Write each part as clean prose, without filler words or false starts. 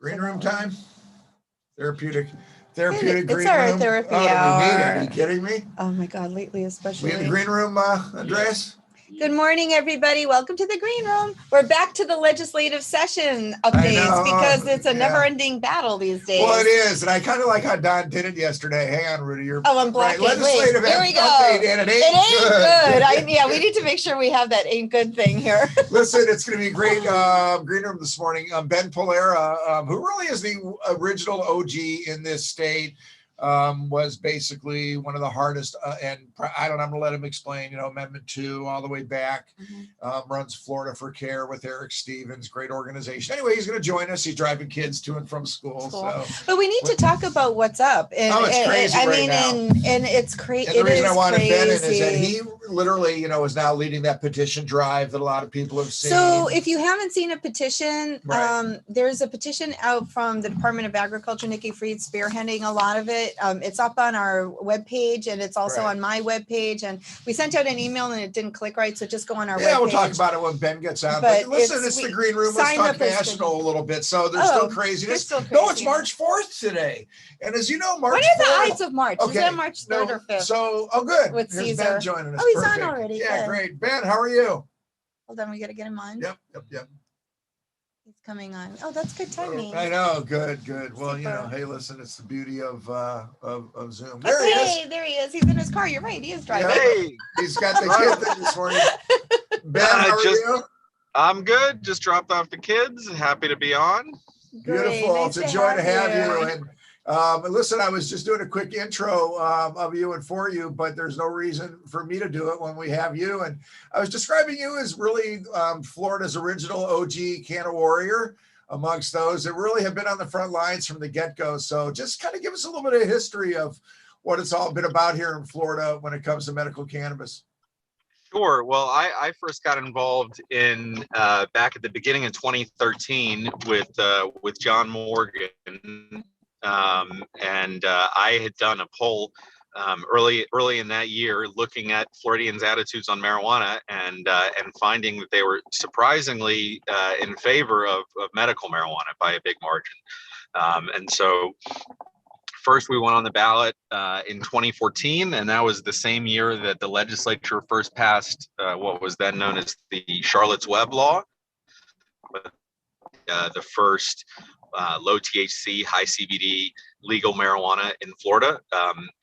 Green room time? Therapeutic It's green our room? therapy Oh, do we need it? hour. Are you kidding me? Oh my God, lately We especially. in the green room, Andreas? Good morning, everybody. Welcome to the green room. We're back to the legislative session I updates know. because it's a Yeah. never-ending battle these days. Well, it is, and I kind of like how Don did it yesterday. Hang on, Rudy. You're Oh, I'm blocking. Legislative Wait, here we go. update, and it ain't good. Yeah, we need to make sure we have that ain't good thing here. Listen, it's going to be a great green room this morning. Ben Pollara, who really is the original OG in this state, was basically one of the hardest, and I'm going to let him explain, Amendment 2 all the way back, runs Florida for Care with Eric Stevens, great organization. Anyway, he's going to join us. He's driving kids to and from school. So. But we need to talk about what's up. And, it's crazy now. And it's crazy. And the reason I wanted Ben in is that he literally, is now leading that petition drive that a lot of people have seen. So if you haven't seen a petition, there's a petition out from the Department of Agriculture, Nikki Fried spearheading a lot of it. It's up on our webpage and it's also on my webpage. And we sent out an email and it didn't click right. So just go on our webpage. Yeah, we'll talk about it when Ben gets out. But listen, it's the green room. Let's talk national a little bit. So there's still craziness. No, it's March 4th today. And as you know, March 4th. When are the Ides of March? Okay. Is that March 3rd or 5th? So, good. With Here's Caesar. Ben joining us. Oh, he's on already. Yeah, great. Ben, how are you? Hold on, we got to get him on. Yep. He's coming on. Oh, that's good timing. I know. Good. Well, hey, listen, it's the beauty of Zoom. There he is. There he is. He's in his car. You're right. He is driving. Hey, he's got the kid thing this morning. Ben, how are you? I'm good. Just dropped off the kids. Happy to be on. Beautiful. Nice it's a joy to have you. And listen, I was just doing a quick intro of you and for you, but there's no reason for me to do it when we have you. And I was describing you as really Florida's original OG Canna warrior amongst those that really have been on the front lines from the get-go. So just kind of give us a little bit of history of what it's all been about here in Florida when it comes to medical cannabis. Sure. Well, I first got involved in back at the beginning of 2013 with John Morgan. I had done a poll early in that year looking at Floridians' attitudes on marijuana and finding that they were surprisingly in favor of medical marijuana by a big margin. And so first we went on the ballot in 2014, and that was the same year that the legislature first passed what was then known as the Charlotte's Web law, the first low THC, high CBD legal marijuana in Florida.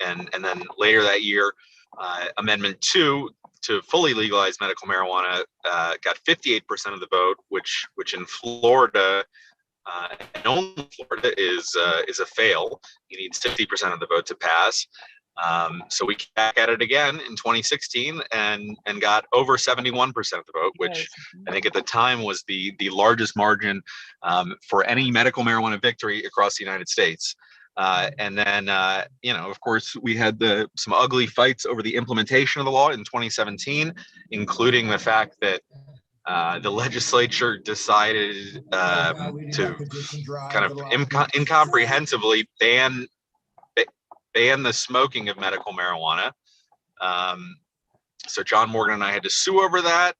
And then later that year, Amendment 2 to fully legalize medical marijuana got 58% of the vote, which in Florida, and only Florida, is a fail. You need 50% of the vote to pass. So we came back at it again in 2016 and got over 71% of the vote, which I think at the time was the largest margin for any medical marijuana victory across the United States. And then, of course, we had some ugly fights over the implementation of the law in 2017, including the fact that the legislature decided to kind of incomprehensibly ban the smoking of medical marijuana. So John Morgan and I had to sue over that.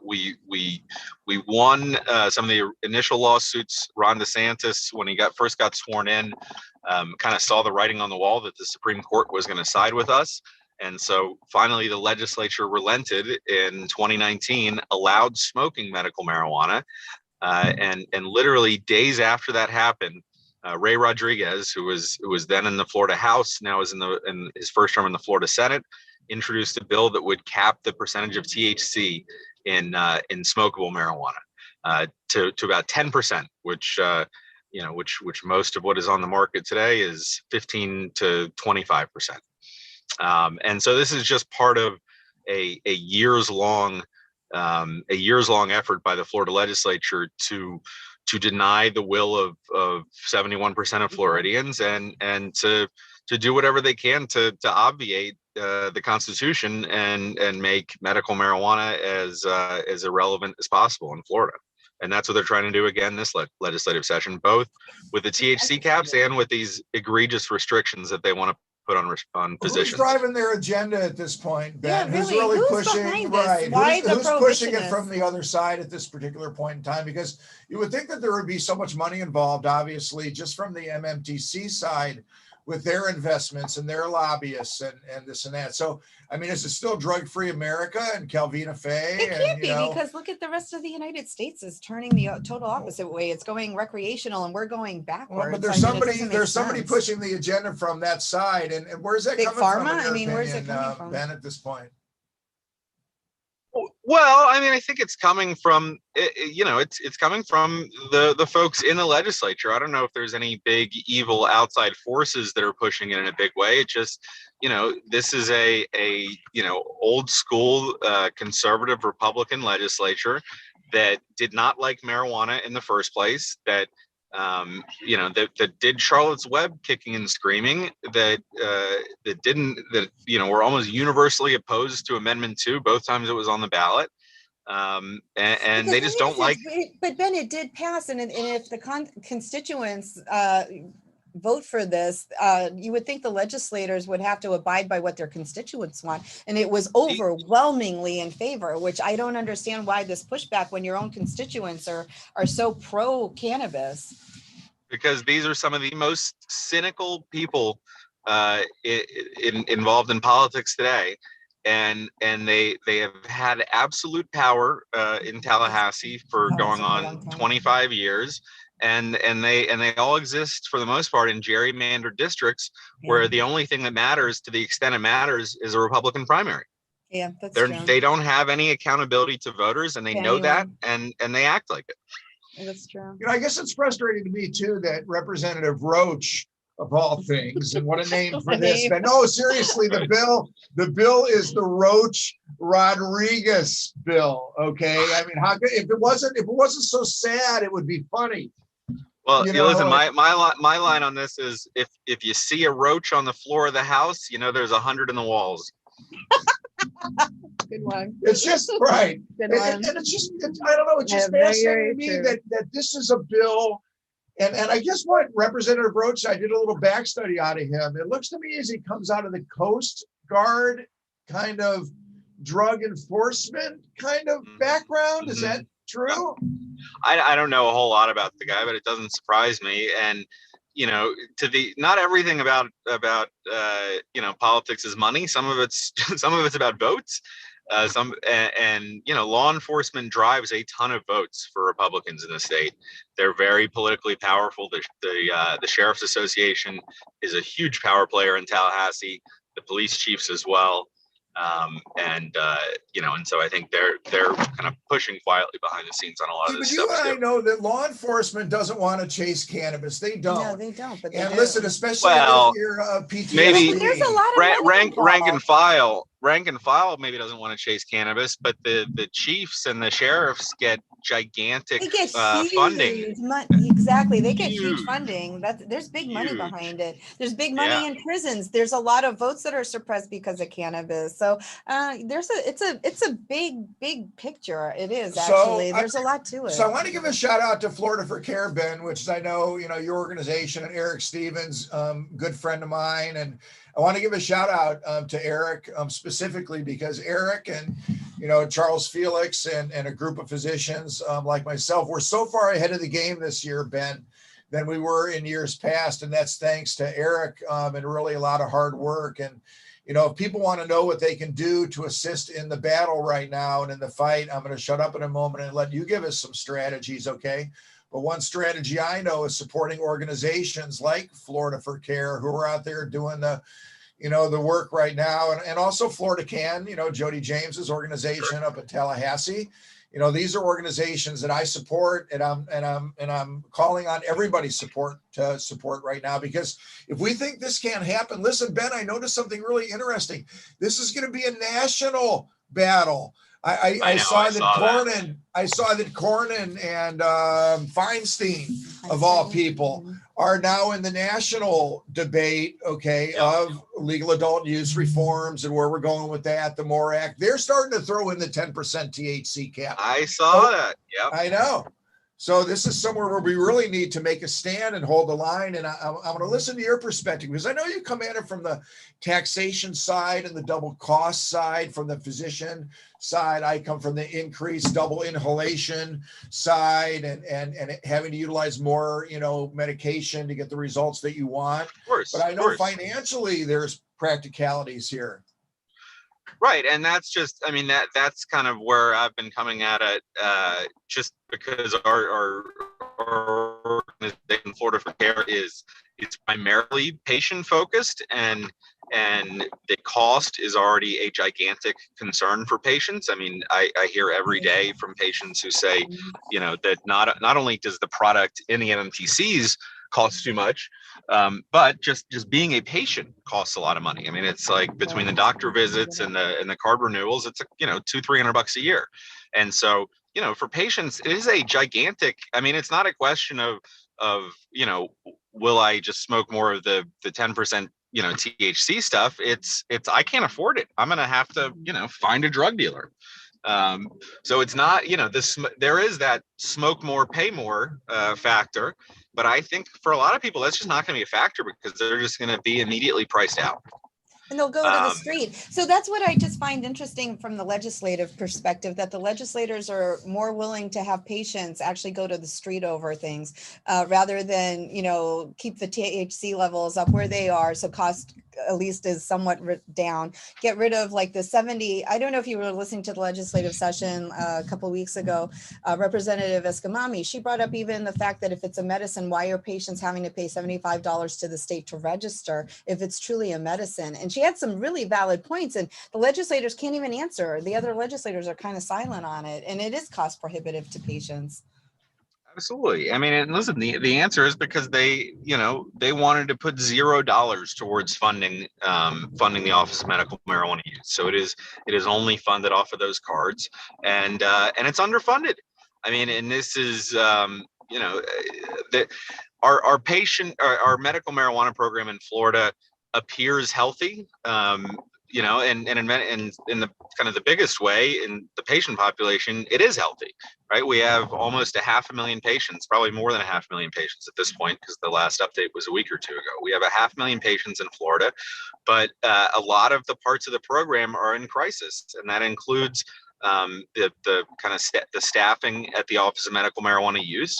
We won some of the initial lawsuits. Ron DeSantis, when he first got sworn in, kind of saw the writing on the wall that the Supreme Court was going to side with us. And so finally the legislature relented in 2019, allowed smoking medical marijuana. And literally days after that happened, Ray Rodriguez, who was then in the Florida House, now is in his first term in the Florida Senate, introduced a bill that would cap the percentage of THC in smokable marijuana to about 10%, which most of what is on the market today is 15 to 25%. And so this is just part of a years long effort by the Florida legislature to deny the will of 71% of Floridians and to do whatever they can to obviate the Constitution and make medical marijuana as irrelevant as possible in Florida. And that's what they're trying to do again this legislative session, both with the THC caps and with these egregious restrictions that they want to put on Who's positions. driving their agenda at this point, Ben? Yeah, Who's really, who's pushing? behind this? Right. Why the Who's pushing it prohibitionists? from the other side at this particular point in time? Because you would think that there would be so much money involved, obviously, just from the MMTC side with their investments and their lobbyists and this and that. So, I mean, is it still drug-free America and Calvina Faye? It can't and, be, because look at the rest of the United States is turning the total opposite way. It's going recreational, and we're going backwards. Well, but I mean, it doesn't make sense. pushing the agenda from that side, and where's that Big coming from? pharma? in your I mean, where's it opinion, coming from? Ben? At this point, Well, I mean, I think it's coming from, it's coming from the folks in the legislature. I don't know if there's any big evil outside forces that are pushing it in a big way. It just, this is a old school conservative Republican legislature that did not like marijuana in the first place, that that did Charlotte's Web kicking and screaming, that were almost universally opposed to Amendment 2 both times it was on the ballot. And they just don't like. But Ben, it did pass, and if the constituents vote for this, you would think the legislators would have to abide by what their constituents want, and it was overwhelmingly in favor, which I don't understand why this pushback when your own constituents are so pro cannabis. Because these are some of the most cynical people involved in politics today, and they have had absolute power in Tallahassee for going on 25 years. And they all exist for the most part in gerrymandered districts where the only thing that matters, to the extent it matters, is a Republican primary. Yeah, that's true. They don't have any accountability to voters, and they know that, and they act like it. That's true. I guess it's frustrating to me too that Representative Roach, of all things, and what a name for this. But no, seriously, the bill is the Roach Rodriguez bill. Okay, I mean, how could, if it wasn't so sad, it would be funny. Well, listen, my line on this is if you see a roach on the floor of the house, there's 100 in the walls. Good one. It's just right. Good one. And it's just, I don't know, it's just fascinating to me that this is a bill. And I guess what Representative Roach, I did a little back study out of him. It looks to me as he comes out of the Coast Guard kind of drug enforcement kind of background. Is that true? I don't know a whole lot about the guy, but it doesn't surprise me. And not everything about politics is money. Some of it's about votes. Law enforcement drives a ton of votes for Republicans in the state. They're very politically powerful. The Sheriff's Association is a huge power player in Tallahassee. The police chiefs as well. And so I think they're kind of pushing quietly behind the scenes on a lot of this stuff. But you and I know that law enforcement doesn't want to chase cannabis. They don't. No, they don't. But listen, especially if you're PTSD. Maybe there's a lot of rank and file maybe doesn't want to chase cannabis, but the chiefs and the sheriffs get gigantic funding. Exactly, they get huge funding. There's big money behind it. There's big money in prisons. There's a lot of votes that are suppressed because of cannabis. So it's a big picture. It is actually. There's a lot to it. So I want to give a shout out to Florida for Care, Ben, which is, I know your organization, and Eric Stevens, good friend of mine, and I want to give a shout out to Eric specifically because Eric and Charles Felix and a group of physicians like myself, we're so far ahead of the game this year, Ben, than we were in years past, and that's thanks to Eric and really a lot of hard work. And if people want to know what they can do to assist in the battle right now and in the fight, I'm going to shut up in a moment and let you give us some strategies, okay? But one strategy I know is supporting organizations like Florida for Care, who are out there doing the work right now, and also Florida Can, Jody James's organization up in Tallahassee. These are organizations that I support, and I'm calling on everybody's support right now, because if we think this can't happen, listen, Ben, I noticed something really interesting. This is going to be a national battle. I saw that Cornyn and Feinstein, of all people, are now in the national debate, of legal adult use reforms and where we're going with that, the MORE Act. They're starting to throw in the 10% THC cap. I saw that. Yep. I know. So this is somewhere where we really need to make a stand and hold the line. And I'm going to listen to your perspective, because I know you come at it from the taxation side and the double cost side, from the physician side. I come from the increased double inhalation side, and having to utilize more, medication to get the results that you want. Of course, but I know of course. financially there's practicalities here. Right, and that's just, I mean, that's kind of where I've been coming at it, just because our organization, Florida for Care, it's primarily patient focused, and the cost is already a gigantic concern for patients. I mean, I hear every day from patients who say, that not only does the product in the MMTCs cost too much, but just being a patient costs a lot of money. I mean, it's like between the doctor visits and the card renewals, it's $200-300 a year. And so, for patients, it is a gigantic, I mean, it's not a question of will I just smoke more of the 10% THC stuff. It's I can't afford it. I'm gonna have to find a drug dealer. So it's not, there is that smoke more, pay more factor. But I think for a lot of people, that's just not going to be a factor, because they're just going to be immediately priced out. And they'll go to the street. So that's what I just find interesting from the legislative perspective, that the legislators are more willing to have patients actually go to the street over things, rather than, keep the THC levels up where they are. So cost at least is somewhat down. Get rid of like the 70. I don't know if you were listening to the legislative session a couple of weeks ago, Representative Escamami, she brought up even the fact that if it's a medicine, why are patients having to pay $75 to the state to register if it's truly a medicine? And she had some really valid points, and the legislators can't even answer. The other legislators are kind of silent on it, and it is cost prohibitive to patients. Absolutely. I mean, and listen, the answer is because they wanted to put $0 towards funding the Office of Medical Marijuana Use. So it is only funded off of those cards, and it's underfunded. I mean, and this is our medical marijuana program in Florida appears healthy. And in the kind of the biggest way in the patient population, it is healthy, right? We have almost 500,000 patients, probably more than 500,000 patients at this point, because the last update was a week or two ago. We have 500,000 patients in Florida, but a lot of the parts of the program are in crisis, and that includes the kind of the staffing at the Office of Medical Marijuana Use,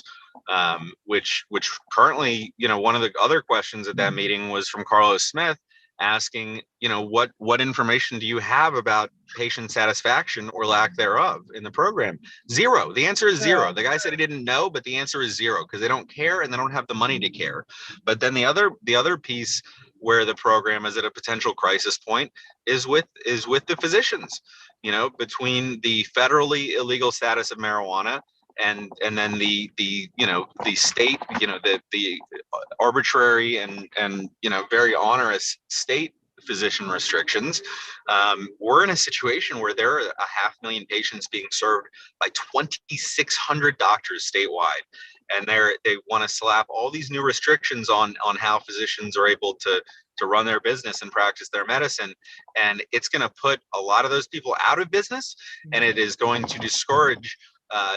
which currently, one of the other questions at that meeting was from Carlos Smith, asking, what information do you have about patient satisfaction or lack thereof in the program? Zero. The answer is zero. The guy said he didn't know, but the answer is zero, because they don't care and they don't have the money to care. But then the other piece where the program is at a potential crisis point is with the physicians, between the federally illegal status of marijuana and then the state, the arbitrary and very onerous state physician restrictions. We're in a situation where there are 500,000 patients being served by 2,600 doctors statewide, and they want to slap all these new restrictions on how physicians are able to run their business and practice their medicine, and it's going to put a lot of those people out of business, and it is going to discourage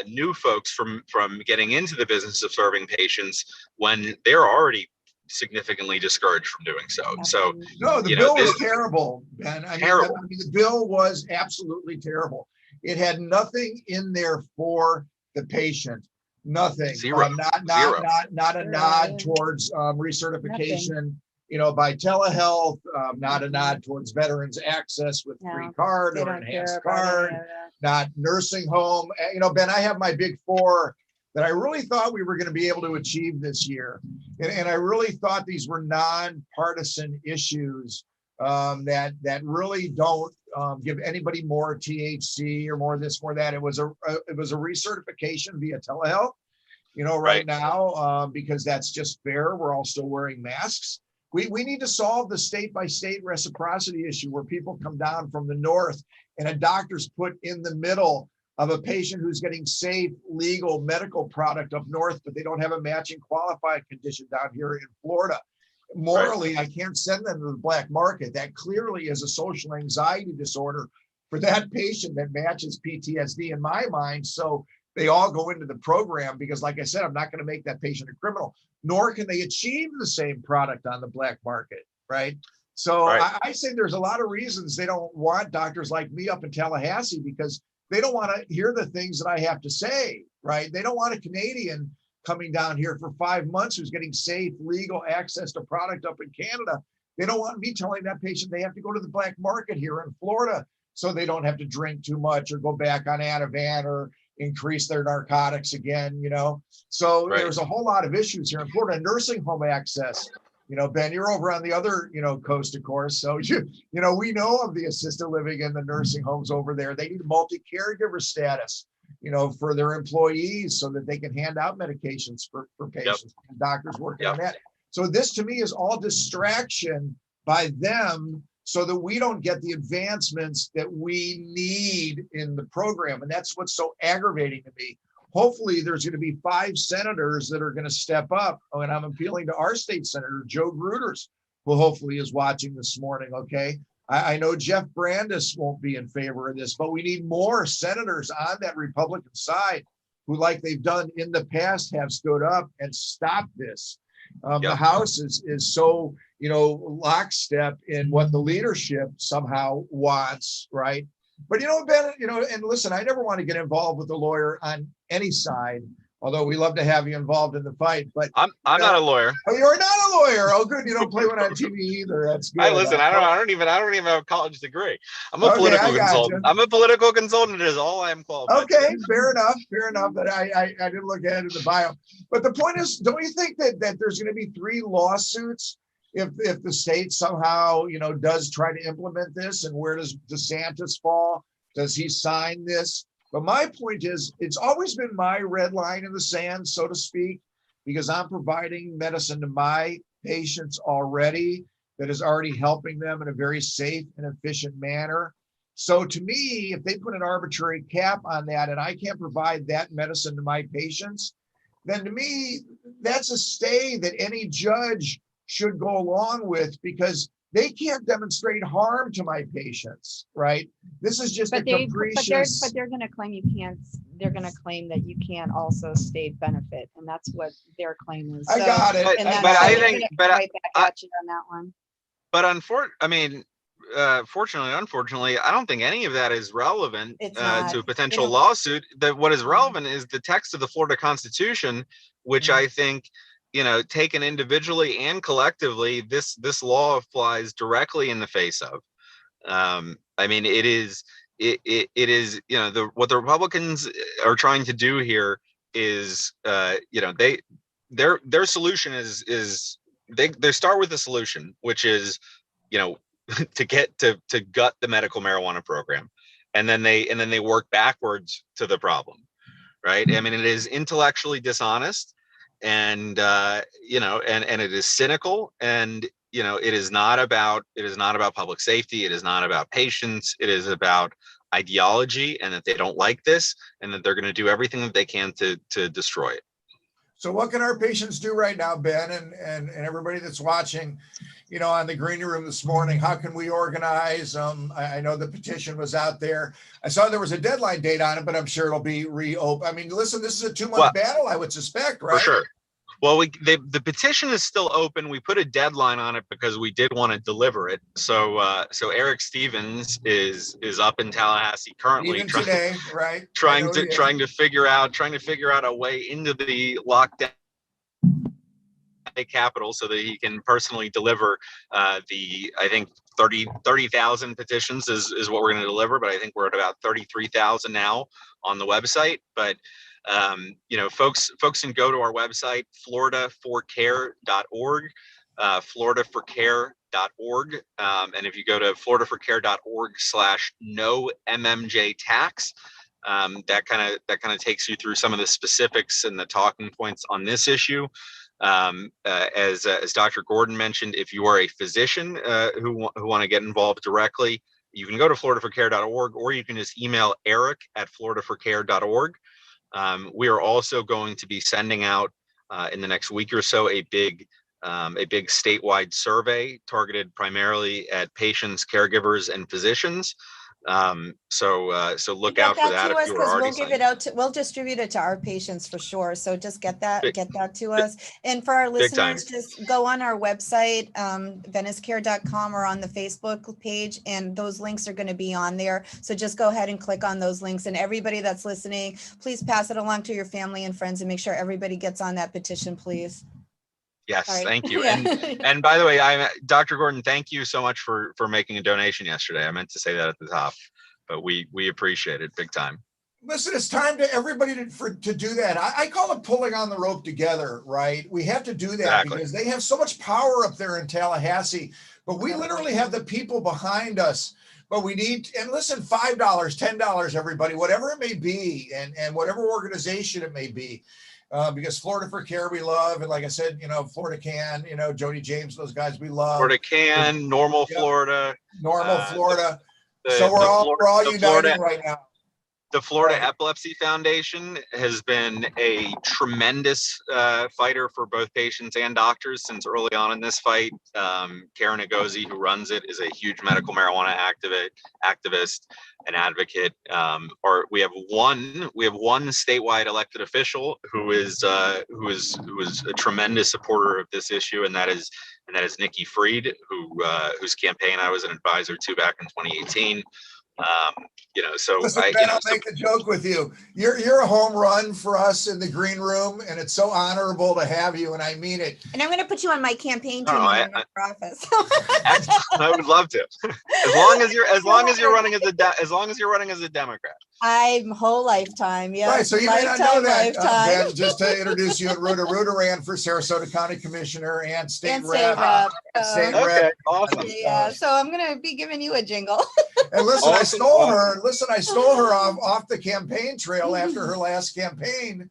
new folks from getting into the business of serving patients when they're already significantly discouraged from doing so. So no, the bill was terrible, Ben. Terrible. I mean, the bill was absolutely terrible. It had nothing in there for the patient. Nothing. Zero. Not a nod towards recertification. By telehealth, not a nod towards veterans access with free card or enhanced card, not nursing home. Ben, I have my big four that I really thought we were going to be able to achieve this year. And I really thought these were nonpartisan issues that really don't give anybody more THC or more this, more that. It was a recertification via telehealth, right now, because that's just fair. We're all still wearing masks. We need to solve the state-by-state reciprocity issue where people come down from the north and a doctor's put in the middle of a patient who's getting safe, legal medical product up north, but they don't have a matching qualified condition down here in Florida. Morally, I can't send them to the black market. That clearly is a social anxiety disorder for that patient that matches PTSD in my mind. So they all go into the program because, like I said, I'm not going to make that patient a criminal, nor can they achieve the same product on the black market, right? So Right. I say there's a lot of reasons they don't want doctors like me up in Tallahassee, because they don't want to hear the things that I have to say, right? They don't want a Canadian coming down here for 5 months who's getting safe, legal access to product up in Canada. They don't want me telling that patient they have to go to the black market here in Florida so they don't have to drink too much or go back on Ativan or increase their narcotics again, you know? So Right. there's a whole lot of issues here in Florida. Nursing home access, you know, Ben, you're over on the other, you know, coast, of course. So, you know, we know of the assisted living and the nursing homes over there. They need multi-caregiver status, you know, for their employees so that they can hand out medications for patients. And doctors working on that. So this to me is all distraction by them so that we don't get the advancements that we need in the program. And that's what's so aggravating to me. Hopefully there's going to be 5 senators that are going to step up. And I'm appealing to our state senator, Joe Gruters, who hopefully is watching this morning. Okay. I know Jeff Brandes won't be in favor of this, but we need more senators on that Republican side who, like they've done in the past, have stood up and stopped this. The House is so, you know, lockstep in what the leadership somehow wants, right? But, you know, Ben, you know, and listen, I never want to get involved with a lawyer on any side, although we love to have you involved in the fight. But I'm not a lawyer. Oh, you're not a lawyer. Oh, good. You don't play one on TV either. That's good. Listen, I don't even have a college degree. I'm a Okay, political I got consultant. you. I'm a political consultant is all I am qualified to Okay, do. fair enough. Fair enough. But I didn't look ahead in the bio. But the point is, don't you think that there's going to be 3 lawsuits if the state somehow, you know, does try to implement this? And where does DeSantis fall? Does he sign this? But my point is, it's always been my red line in the sand, so to speak, because I'm providing medicine to my patients already that is already helping them in a very safe and efficient manner. So to me, if they put an arbitrary cap on that and I can't provide that medicine to my patients, then to me, that's a stay that any judge should go along with, because they can't demonstrate harm to my patients, right? This is just a capricious. But they're going to claim you can't. They're going to claim that you can't also state benefit, and that's what their claim is. I got it. But I think, right back at you on that one. But fortunately, unfortunately, I don't think any of that is relevant to a potential lawsuit. That what is relevant is the text of the Florida Constitution, which I think, you know, taken individually and collectively, this law applies directly in the face of. I mean, it is, you know, what the Republicans are trying to do here is, you know, their solution is they start with a solution, which is, you know, to gut the medical marijuana program, and then they work backwards to the problem, right? I mean, it is intellectually dishonest, and you know, and it is cynical, and you know, it is not about public safety. It is not about patients. It is about ideology, and that they don't like this, and that they're going to do everything that they can to destroy it. So what can our patients do right now, Ben, and everybody that's watching, you know, on the green room this morning? How can we organize? I know the petition was out there. I saw there was a deadline date on it, but I'm sure it'll be reopened. I mean, listen, this is a 2-month battle, I would suspect, right? For sure. Well, the petition is still open. We put a deadline on it because we did want to deliver it. So Eric Stevens is up in Tallahassee currently, even today, right? Trying to figure out a way into the lockdown capital so that he can personally deliver I think 30,000 petitions is what we're going to deliver, but I think we're at about 33,000 now on the website. But you know, folks can go to our website, floridaforcare.org, floridaforcare.org. And if you go to floridaforcare.org/no MMJ tax, that kind of takes you through some of the specifics and the talking points on this issue. As Dr. Gordon mentioned, if you are a physician who want to get involved directly, you can go to floridaforcare.org, or you can just email eric@floridaforcare.org. We are also going to be sending out in the next week or so a big statewide survey targeted primarily at patients, caregivers, and physicians. So look Get out for that that to if us you were because already we'll give signed. it out to, we'll distribute it to our patients for sure. So just get that Big- to us. And for our Big time. listeners, just go on our website, venice-care.com, or on the Facebook page, and those links are going to be on there. So just go ahead and click on those links. And everybody that's listening, please pass it along to your family and friends and make sure everybody gets on that petition, please. Yes, Sorry. thank you. Yeah. And by the way, Dr. Gordon, thank you so much for making a donation yesterday. I meant to say that at the top, but we appreciate it big time. Listen, it's time to everybody to do that. I call it pulling on the rope together, right? We have to do that Exactly. because they have so much power up there in Tallahassee, but we literally have the people behind us. But we need, and listen, $5, $10, everybody, whatever it may be, and whatever organization it may be. Because Florida for Care we love, and like I said, Florida Can, Jody James, those guys we love. Florida Can, Normal Florida. Normal Florida. The So we're all Florida uniting right now. The Florida Right. Epilepsy Foundation has been a tremendous fighter for both patients and doctors since early on in this fight. Karen Agozi, who runs it, is a huge medical marijuana activist and advocate. We have one statewide elected official who is a tremendous supporter of this issue, and that is Nikki Fried, whose campaign I was an advisor to back in 2018. So listen, Ben, I'll make the joke with you. You're a home run for us in the green room, and it's so honorable to have you, and I mean it. And I'm going to put you on my campaign team I office. I would love to, as long as you're running as a Democrat. I'm whole lifetime. Yeah. Right. So you may not know that, lifetime. Ben, just to introduce you, Ruta ran for Sarasota County Commissioner and state And rep. State Okay, rep. awesome. Yeah. So I'm going to be giving you a jingle. And listen, I Awesome. stole her. Listen, I stole her off the campaign trail after her last campaign,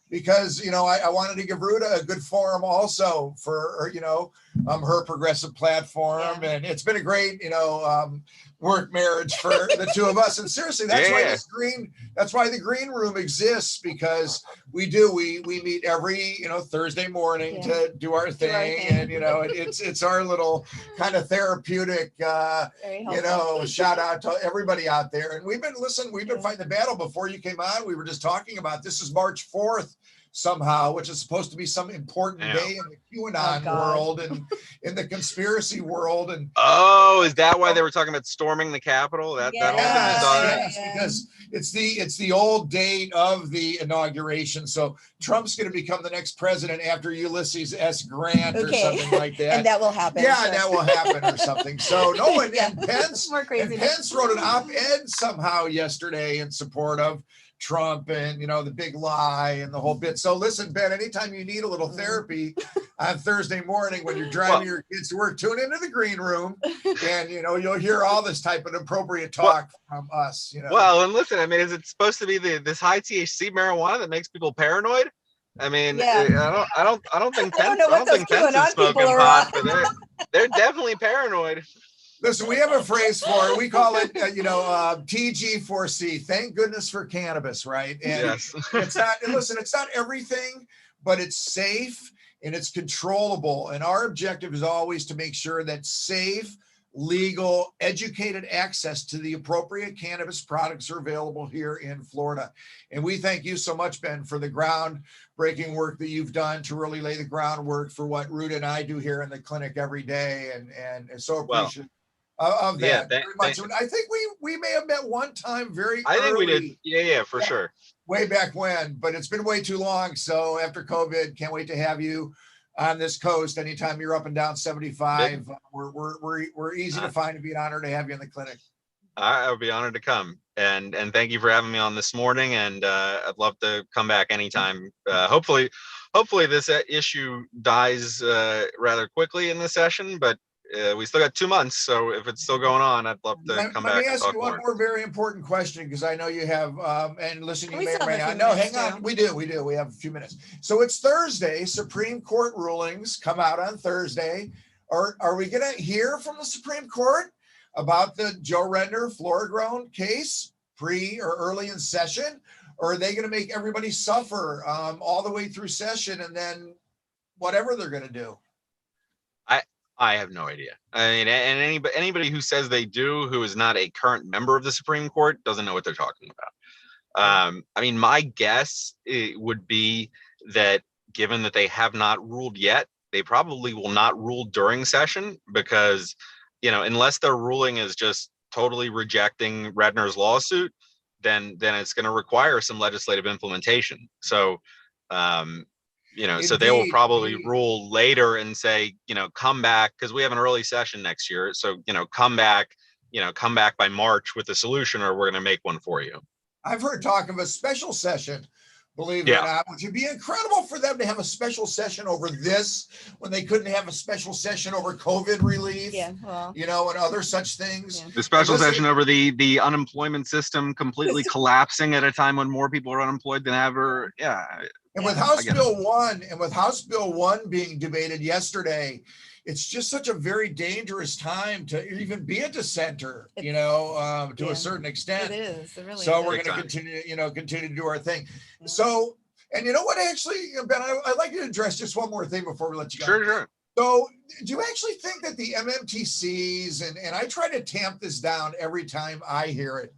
because I wanted to give Ruta a good forum also for her progressive platform, Yeah. and it's been a great work marriage for the two of us. And seriously, that's why the green room exists, because we meet every Thursday morning to do our thing, and it's our little kind of therapeutic shout out to everybody out there. And we've been fighting the battle before you came on. We were just talking about this is March 4th somehow, which is supposed to be some important day in the QAnon world and in the conspiracy world. And is that why they were talking about storming the Capitol? Yes, because it's the old date of the inauguration. So Trump's going to become the next president after Ulysses S. Grant or something like that. And that will happen. Yeah, that will happen or something. So no one, and Pence wrote an op-ed somehow yesterday in support of Trump and the big lie and the whole bit. So listen, Ben, anytime you need a little therapy on Thursday morning when you're driving your kids to work, tune into the green room, and you'll hear all this type of appropriate talk from us. Well, and listen, I mean, is it supposed to be this high THC marijuana that makes people paranoid? I mean, I don't think Pence is smoking pot, but they're definitely paranoid. Listen, we have a phrase for it. We call it, TG4C. Thank goodness for cannabis, right? And yes. It's not. And listen, it's not everything, but it's safe and it's controllable. And our objective is always to make sure that safe, legal, educated access to the appropriate cannabis products are available here in Florida. And we thank you so much, Ben, for the groundbreaking work that you've done to really lay the groundwork for what Ruta and I do here in the clinic every day. And so appreciative of that very much. I think we may have met one time I think we did. Yeah, for sure. Way back when, but it's been way too long. So after COVID, can't wait to have you on this coast anytime you're up and down 75. We're easy to find. It'd be an honor to have you in the clinic. I would be honored to come, and thank you for having me on this morning. And I'd love to come back anytime. Hopefully this issue dies rather quickly in this session, but we still got 2 months, so if it's still going on, I'd love to come back. Let me ask you one more very important question, because I know you have, and listen, you may or may not know. Hang on, we do. We have a few minutes. So it's Thursday. Supreme Court rulings come out on Thursday. Are we going to hear from the Supreme Court about the Joe Render Flora-grown case pre or early in session, or are they going to make everybody suffer all the way through session and then whatever they're going to do? I have no idea. I mean, and anybody who says they do, who is not a current member of the Supreme Court, doesn't know what they're talking about. I mean, my guess would be that given that they have not ruled yet, they probably will not rule during session because, unless their ruling is just totally rejecting Redner's lawsuit, then it's going to require some legislative implementation. So, so they will probably rule later and say, come back, because we have an early session next year. So, come back by March with a solution, or we're going to make one for you. I've heard talk of a special session, believe it or not, which would be incredible for them to have a special session over this when they couldn't have a special session over COVID relief, and other such things. Yeah. The special session over the unemployment system completely collapsing at a time when more people are unemployed than ever. Yeah. And with House Bill 1 being debated yesterday, it's just such a very dangerous time to even be a dissenter, to a certain extent. It is. It really so is. we're going to continue to do our thing. Yeah. So, and you know what, actually, Ben, I'd like you to address just one more thing before we let you go. Sure. So do you actually think that the MMTCs, and I try to tamp this down every time I hear it,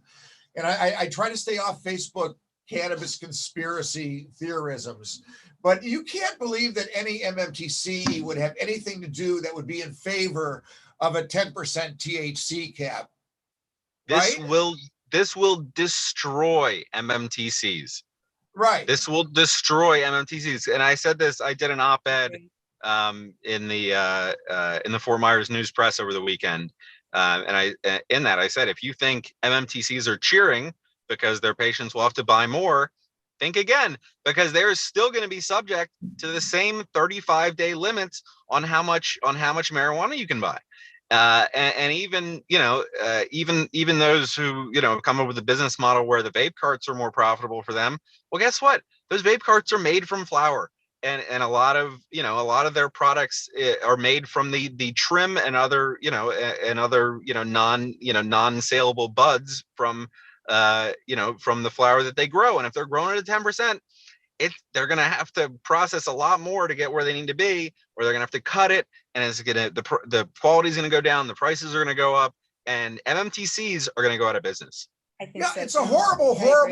and I try to stay off Facebook cannabis conspiracy theorisms, but you can't believe that any MMTC would have anything to do that would be in favor of a 10% THC cap. This will destroy MMTCs. Right. This will destroy MMTCs. And I said this, I did an op-ed in the Fort Myers News Press over the weekend. And I said, if you think MMTCs are cheering because their patients will have to buy more, think again, because they're still going to be subject to the same 35-day limits on how much marijuana you can buy. And even those who, come up with a business model where the vape carts are more profitable for them. Well, guess what? Those vape carts are made from flower. And a lot of their products are made from the trim and other non-saleable buds from the flower that they grow. And if they're growing at 10%, they're going to have to process a lot more to get where they need to be, or they're going to have to cut it, and the quality is going to go down, the prices are going to go up, and MMTCs are going to go out of business. I think so, it's a horrible bill.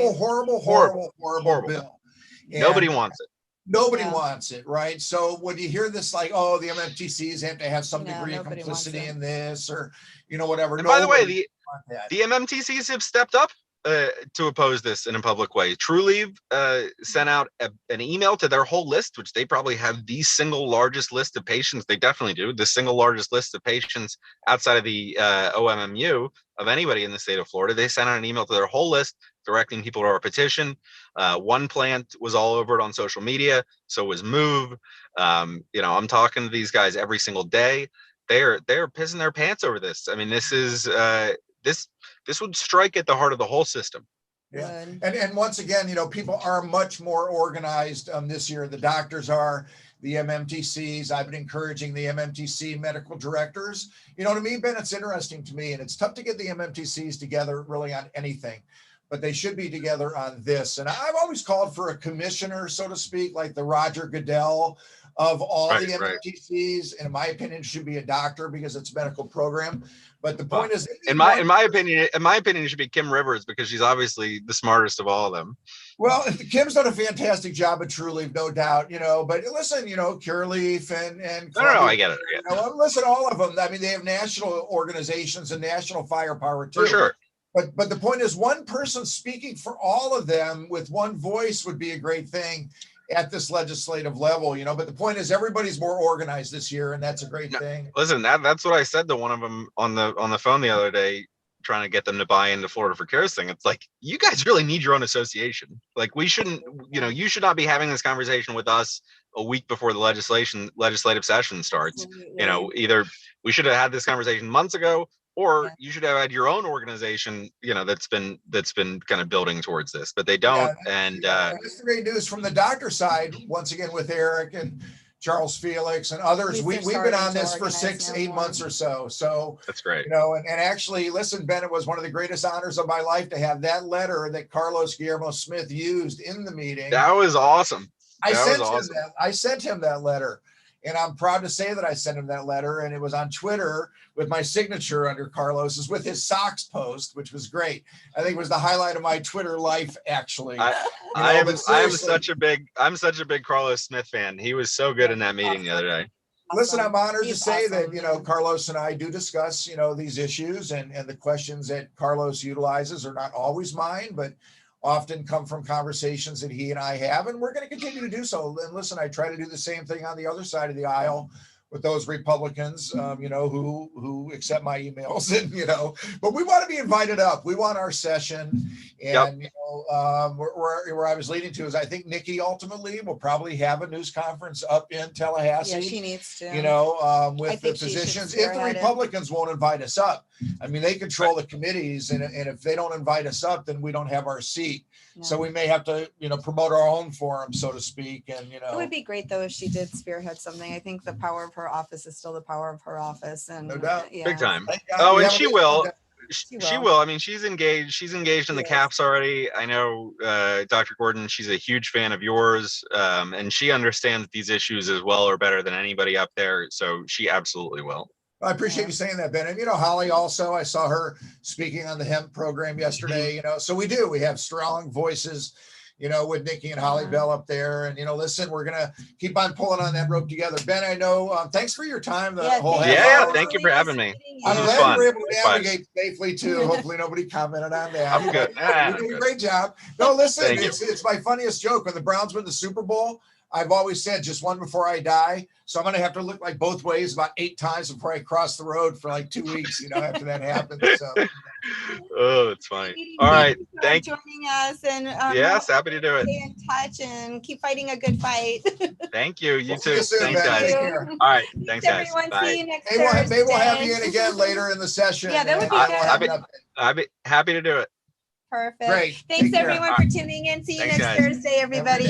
And nobody wants it. Nobody wants it, right? So when you hear this, like, oh, the MMTCs have to have some degree of complicity in this, or whatever. And by the way, the MMTCs have stepped up to oppose this in a public way. Trulieve sent out an email to their whole list, which they probably have the single largest list of patients. They definitely do the single largest list of patients outside of the OMMU of anybody in the state of Florida. They sent out an email to their whole list directing people to our petition. One plant was all over it on social media. So was Move. I'm talking to these guys every single day. They're pissing their pants over this. I mean, this is this would strike at the heart of the whole system. Yeah. And once again, people are much more organized this year. The doctors are, the MMTCs. I've been encouraging the MMTC medical directors. You know what I mean, Ben? It's interesting to me, and it's tough to get the MMTCs together really on anything, but they should be together on this. And I've always called for a commissioner, so to speak, like the Roger Goodell of all the MMTCs. And in my opinion, should be a doctor because it's a medical program. But the point is, in my opinion, it should be Kim Rivers because she's obviously the smartest of all of them. Well, Kim's done a fantastic job at Trulieve, no doubt, but listen, Cureleaf and no, I get it. Listen, all of them. I mean, they have national organizations and national firepower too. For sure. But the point is, one person speaking for all of them with one voice would be a great thing at this legislative level, but the point is everybody's more organized this year, and that's a great thing. Listen, that's what I said to one of them on the phone the other day, trying to get them to buy into Florida for Cares thing. It's like, you guys really need your own association. Like, we shouldn't, you should not be having this conversation with us a week before the legislative session starts. Either we should have had this conversation months ago, or you should have had your own organization, that's been kind of building towards this, but they don't. That's the great news from the doctor side. Once again, with Eric and Charles Felix and others, we've been on this for 6-8 months or so. So that's great. And actually, listen, Ben, it was one of the greatest honors of my life to have that letter that Carlos Guillermo Smith used in the meeting. That was awesome. I sent him that letter. And I'm proud to say that I sent him that letter, and it was on Twitter with my signature under Carlos's with his socks post, which was great. I think it was the highlight of my Twitter life, actually. I'm such a big Carlos Smith fan. He was so good in that meeting the other day. Listen, I'm honored to say that, awesome. Carlos and I do discuss, these issues, and the questions that Carlos utilizes are not always mine, but often come from conversations that he and I have, and we're going to continue to do so. And listen, I try to do the same thing on the other side of the aisle with those Republicans, who accept my emails, and, but we want to be invited up. We want our session. And, where I was leading to is I think Nikki ultimately will probably have a news conference up in Tallahassee. Yeah, she needs to. With the positions, if the Republicans won't invite us up. I mean, they control the committees, and if they don't invite us up, then we don't have our seat. Yeah. So we may have to, promote our own forum, so to speak. And, It would be great though if she did spearhead something. I think the power of her office is still the power of her office, and No doubt. Big time. Oh, and she will. She She will. will. I mean, she's engaged in the caps already. I know Dr. Gordon, she's a huge fan of yours, and she understands these issues as well or better than anybody up there. So she absolutely will. I appreciate you saying that, Ben. And, Holly also, I saw her speaking on the hemp program yesterday, so we have strong voices, with Nikki and Holly Bell up there. And, listen, we're going to keep on pulling on that rope together. Ben, I know, thanks for your time. Thank you for having me. I'm This was glad fun. you were able to navigate safely too. Hopefully nobody commented on that. I'm good. You did a great job. No, listen, Thank you. it's my funniest joke. When the Browns win the Super Bowl, I've always said just one before I die. So I'm going to have to look like both ways about 8 times before I cross the road for like 2 weeks, after that happens. So. Oh, that's funny. All right. Thank you for joining us, and yes, happy to do it. Stay in touch and keep fighting a good fight. Thank you. You We'll see too. you soon, Thanks, Ben. guys. Take care. All right. Thanks, guys. Everyone. Bye. See you next Maybe we'll have Thursday. you in again later in the session. Yeah, that would be and good. we'll have an update. I'd be happy to do it. Perfect. Great. Thanks Take care. everyone for tuning in. See you Thanks, next guys. Thursday, everybody.